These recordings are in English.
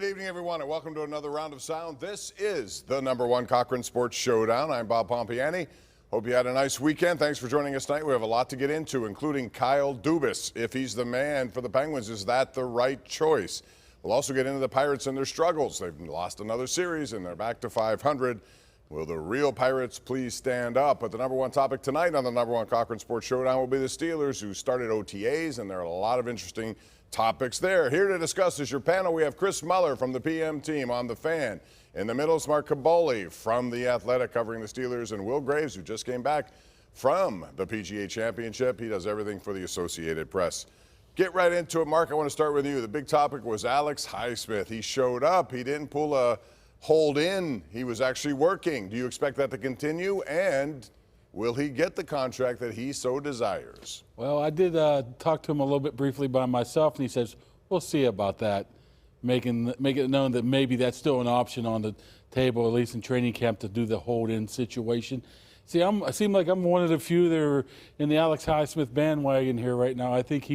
Good evening, everyone, and welcome to another round of sound. This is the #1 Cochran Sports Showdown. I'm Bob Pompeani. Hope you had a nice weekend. Thanks for joining us tonight. We have a lot to get into, including Kyle Dubas. If he's the man for the Penguins, is that the right choice? We'll also get into the Pirates and their struggles. They've lost another series, and they're back to 500. Will the real Pirates please stand up? But the #1 topic tonight on the #1 Cochran Sports Showdown will be the Steelers, who started OTAs, and there are a lot of interesting topics there. Here to discuss is your panel. We have Chris Mueller from the PM team on The Fan. In the middle is Mark Kaboly from The Athletic covering the Steelers, and Will Graves, who just came back from the PGA Championship. He does everything for the Associated Press. Get right into it, Mark. I want to start with you. The big topic was Alex Highsmith. He showed up. He didn't pull a hold in. He was actually working. Do you expect that to continue? And will he get the contract that he so desires? Well, I did talk to him a little bit briefly by myself, and he says, we'll see about that, making it known that maybe that's still an option on the table, at least in training camp, to do the hold-in situation. See, I seem like I'm one of the few that are in the Alex Highsmith bandwagon here right now. I think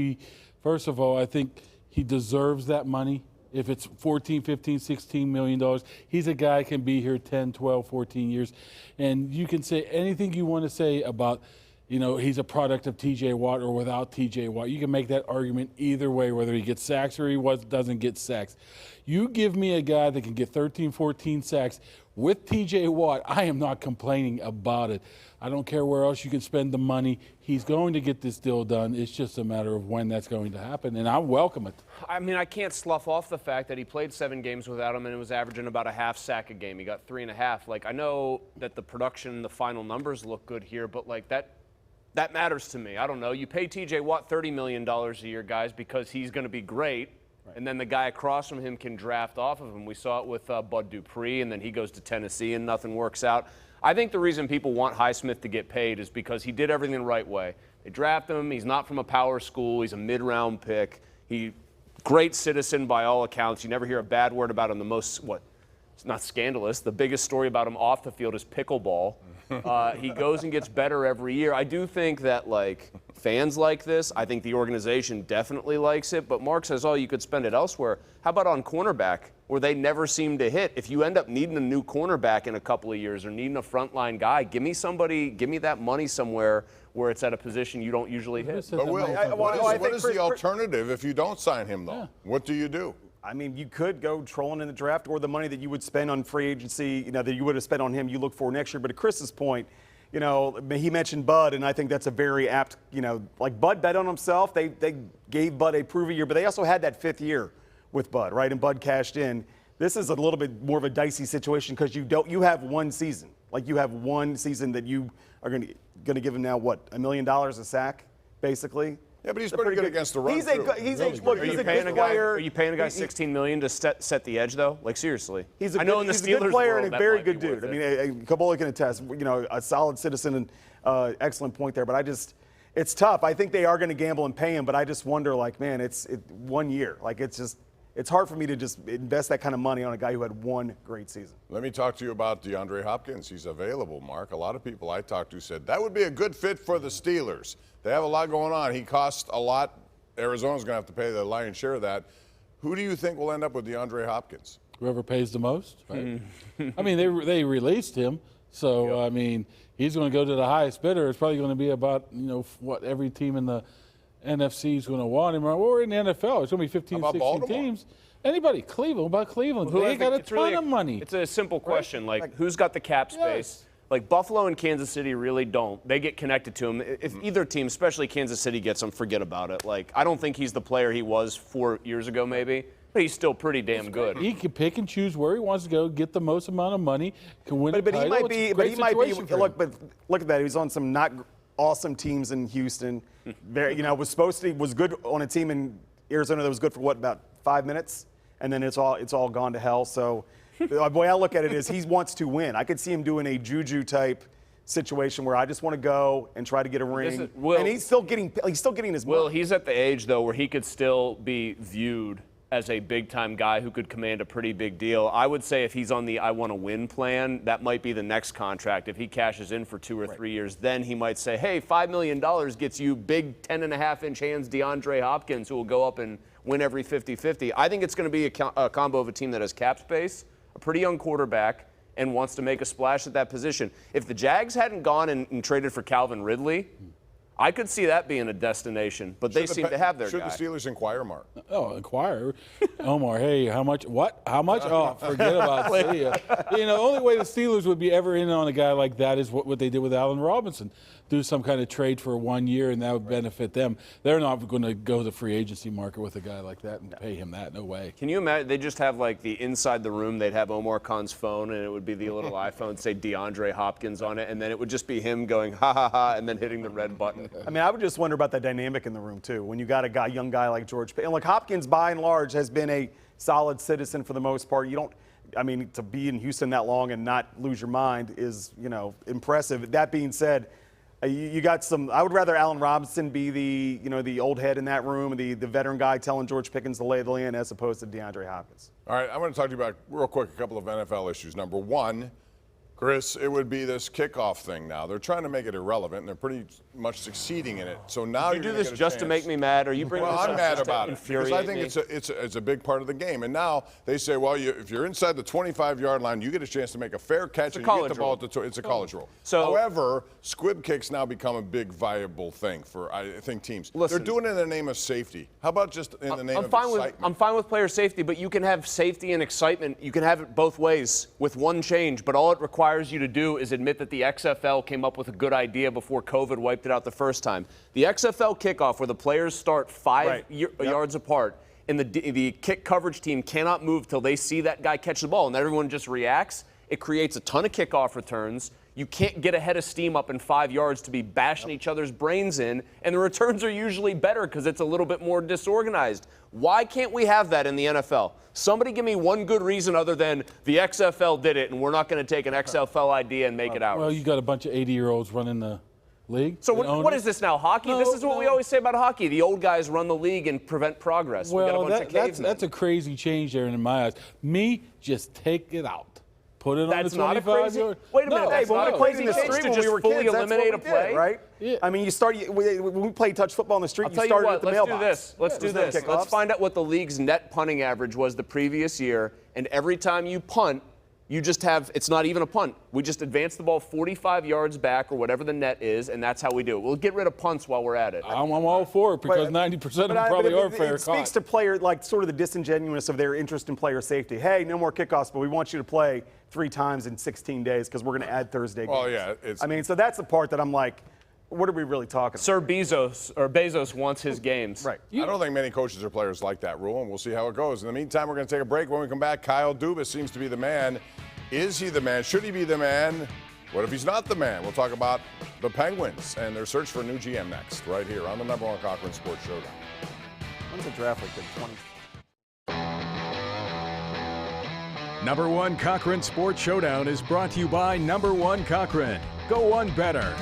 first of all, I think he deserves that money. If it's $14, $15, $16 million, he's a guy who can be here 10, 12, 14 years. And you can say anything you want to say about, he's a product of TJ Watt or without TJ Watt. You can make that argument either way, whether he gets sacks or he doesn't get sacks. You give me a guy that can get 13, 14 sacks with TJ Watt, I am not complaining about it. I don't care where else you can spend the money. He's going to get this deal done. It's just a matter of when that's going to happen, and I welcome it. I mean, I can't slough off the fact that he played 7 games without him and it was averaging about a half sack a game. He got 3.5. Like, I know that the production, the final numbers look good here, but like that matters to me. I don't know. You pay TJ Watt $30 million a year, guys, because he's going to be great. Right. And then the guy across from him can draft off of him. We saw it with Bud Dupree, and then he goes to Tennessee and nothing works out. I think the reason people want Highsmith to get paid is because he did everything the right way. They draft him. He's not from a power school. He's a mid-round pick. Great citizen by all accounts. You never hear a bad word about him. It's not scandalous. The biggest story about him off the field is pickleball. He goes and gets better every year. I do think that, fans like this. I think the organization definitely likes it. But Mark says, you could spend it elsewhere. How about on cornerback, where they never seem to hit? If you end up needing a new cornerback in a couple of years or needing a frontline guy, give me that money somewhere where it's at a position you don't usually hit. But what is the alternative if you don't sign him, though? Yeah. What do you do? I mean, you could go trolling in the draft, or the money that you would spend on free agency, that you would have spent on him, you look for next year. But to Chris's point, he mentioned Bud, and I think that's a very apt, Bud bet on himself. They gave Bud a prove-a year, but they also had that 5th year with Bud, right? And Bud cashed in. This is a little bit more of a dicey situation because you have one season. You have one season that you are going to give him now, what, $1 million a sack, basically? Yeah, but he's pretty good against the run. He's a good player. Are you paying a guy $16 million to set the edge, though? Seriously. He's a good player and a very good dude. I mean, Kaboly can attest. A solid citizen and excellent point there. But it's tough. I think they are going to gamble and pay him. But I just wonder, man, it's 1 year. It's hard for me to just invest that kind of money on a guy who had one great season. Let me talk to you about DeAndre Hopkins. He's available, Mark. A lot of people I talked to said that would be a good fit for the Steelers. They have a lot going on. He costs a lot. Arizona's going to have to pay the lion's share of that. Who do you think will end up with DeAndre Hopkins? Whoever pays the most. Right? I mean, they released him. So, yep. I mean, he's going to go to the highest bidder. It's probably going to be about, what every team in the NFC is going to want him. Or in the NFL, it's going to be 15, 16 Baltimore? Teams. Anybody, Cleveland, about Cleveland. They got a ton of money. It's a simple question, right? Who's got the cap space? Yes. Buffalo and Kansas City really don't. They get connected to him. If either team, especially Kansas City, gets him, forget about it. I don't think he's the player he was 4 years ago, maybe. But he's still pretty damn good. He can pick and choose where he wants to go, get the most amount of money, can win a title. He might be. Look at that. He was on some not awesome teams in Houston. Was good on a team in Arizona that was good for about 5 minutes, and then it's all gone to hell. So the way I look at it is he wants to win. I could see him doing a Juju type situation where I just want to go and try to get a ring. And he's still getting his money. Well, he's at the age though where he could still be viewed as a big-time guy who could command a pretty big deal. I would say if he's on the I want to win plan, that might be the next contract. If he cashes in for 2 or 3 years, then he might say, hey, $5 million gets you big 10.5-inch hands DeAndre Hopkins, who will go up and win every 50-50. I think it's going to be a combo of a team that has cap space, a pretty young quarterback, and wants to make a splash at that position. If the Jags hadn't gone and traded for Calvin Ridley, I could see that being a destination, but they seem to have their guy. Should the Steelers inquire, Mark? Oh, inquire. Omar, hey, how much? What? How much? Oh, forget about it. You know, the only way the Steelers would be ever in on a guy like that is what they did with Allen Robinson. Do some kind of trade for 1 year, and that would benefit them. They're not going to go to the free agency market with a guy like that and pay him that. No way. Can you imagine? They just have like the inside the room. They'd have Omar Khan's phone, and it would be the little iPhone, say DeAndre Hopkins on it, and then it would just be him going ha ha ha, and then hitting the red button. I mean, I would just wonder about that dynamic in the room too. When you got a young guy like George, and like Hopkins, by and large, has been a solid citizen for the most part. You don't. I mean, to be in Houston that long and not lose your mind is, impressive. That being said, you got some. I would rather Allen Robinson be the old head in that room, the veteran guy telling George Pickens to lay the land, as opposed to DeAndre Hopkins. All right, I want to talk to you about, real quick, a couple of NFL issues. Number one, Chris, it would be this kickoff thing now. They're trying to make it irrelevant, and they're pretty much succeeding in it. So now you do this just to make me mad? Are you bringing this up? I'm mad about it because I think it's a big part of the game. And now they say, well, if you're inside the 25-yard line, you get a chance to make a fair catch and you get the ball at the it's a college rule. So, however, squib kicks now become a big viable thing for I think teams. Listen, they're doing it in the name of safety. How about just in the name of excitement? I'm fine with player safety, but you can have safety and excitement. You can have it both ways with one change, but all it requires you to do is admit that the XFL came up with a good idea before COVID wiped it out the first time. The XFL kickoff, where the players start 5 yards apart, and the kick coverage team cannot move till they see that guy catch the ball, and everyone just reacts. It creates a ton of kickoff returns. You can't get a head of steam up in 5 yards to be bashing each other's brains in, and the returns are usually better because it's a little bit more disorganized. Why can't we have that in the NFL? Somebody give me one good reason other than the XFL did it, and we're not going to take an XFL idea and make it ours. Well, you got a bunch of 80-year-olds running the league. So what is this now, hockey? No, this is what we always say about hockey. The old guys run the league and prevent progress. Well, we got a bunch of cavemen. that's a crazy change there in my eyes. Just take it out. Put it that's on the 25 not a crazy. yard. Wait a minute. That's not a crazy in the change street to when just we were fully kids, eliminate a play, right? Yeah. I mean, when we played touch football in the street, I'll tell you started what, at the mailbox. Let's do this. Let's find out what the league's net punting average was the previous year, and every time you punt, you just have, it's not even a punt. We just advance the ball 45 yards back or whatever the net is, and that's how we do it. We'll get rid of punts while we're at it. I'm all for it because 90% of them probably are fair. It speaks to player, like sort of the disingenuousness of their interest in player safety. Hey, no more kickoffs, but we want you to play 3 times in 16 days because we're going to add Thursday games. Well, yeah. I mean, so that's the part that I'm like, what are we really talking about? Sir Bezos wants his games. Right. I don't think many coaches or players like that rule, and we'll see how it goes. In the meantime, we're going to take a break. When we come back, Kyle Dubas seems to be the man. Is he the man? Should he be the man? What if he's not the man? We'll talk about the Penguins and their search for a new GM next, right here on the #1 Cochran Sports Showdown. When's the draft like? 20. #1 Cochran Sports Showdown is brought to you by #1 Cochran. Go one better.